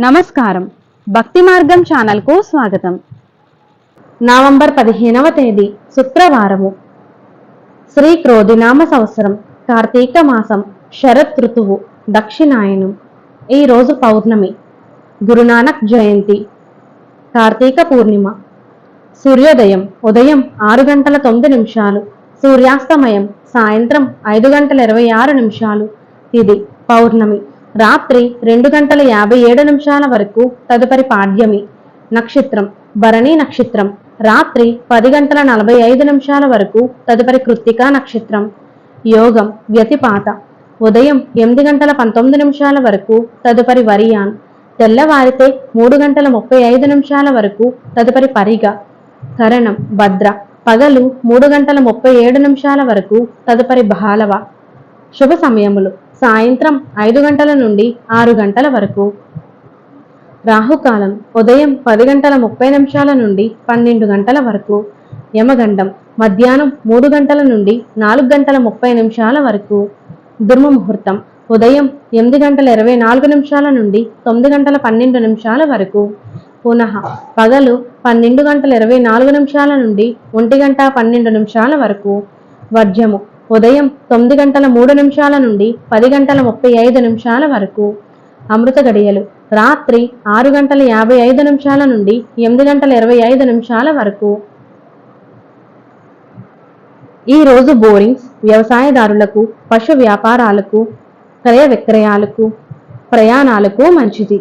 నమస్కారం. భక్తి మార్గం ఛానల్కు స్వాగతం. నవంబర్ 15వ తేదీ శుక్రవారము. శ్రీ క్రోధినామ సంవత్సరం, కార్తీక మాసం, శరత్ ఋతువు, దక్షిణాయనం. ఈరోజు పౌర్ణమి, గురునానక్ జయంతి. కార్తీక పూర్ణిమ. సూర్యోదయం ఉదయం 6:09, సూర్యాస్తమయం సాయంత్రం 5:26. ఇది పౌర్ణమి. రాత్రి 2:57 వరకు తదుపరి పాడ్యమి. నక్షత్రం భరణి నక్షత్రం. రాత్రి 10:45 వరకు తదుపరి కృత్తికా నక్షత్రం. యోగం వ్యతిపాత. ఉదయం 8:19 వరకు తదుపరి వరియాన్. తెల్లవారితే 3:35 వరకు తదుపరి పరిగ. కరణం భద్ర. పగలు 3:37 వరకు తదుపరి బాలవ. శుభ సమయములు సాయంత్రం 5 గంటల నుండి 6 గంటల వరకు. రాహుకాలం ఉదయం 10:30 నుండి 12 గంటల వరకు. యమగండం మధ్యాహ్నం 3 గంటల నుండి 4:30 వరకు. దుర్మ ముహూర్తం ఉదయం 8:24 నుండి 9:12 వరకు. పునః పగలు 12:24 నుండి 1:12 వరకు. వర్జము ఉదయం 9:03 నుండి 10:35 వరకు. అమృత గడియలు రాత్రి 6:55 నుండి 8:25 వరకు. ఈరోజు బోరింగ్స్, వ్యవసాయదారులకు, పశు వ్యాపారాలకు, క్రయ విక్రయాలకు, ప్రయాణాలకు మంచిది.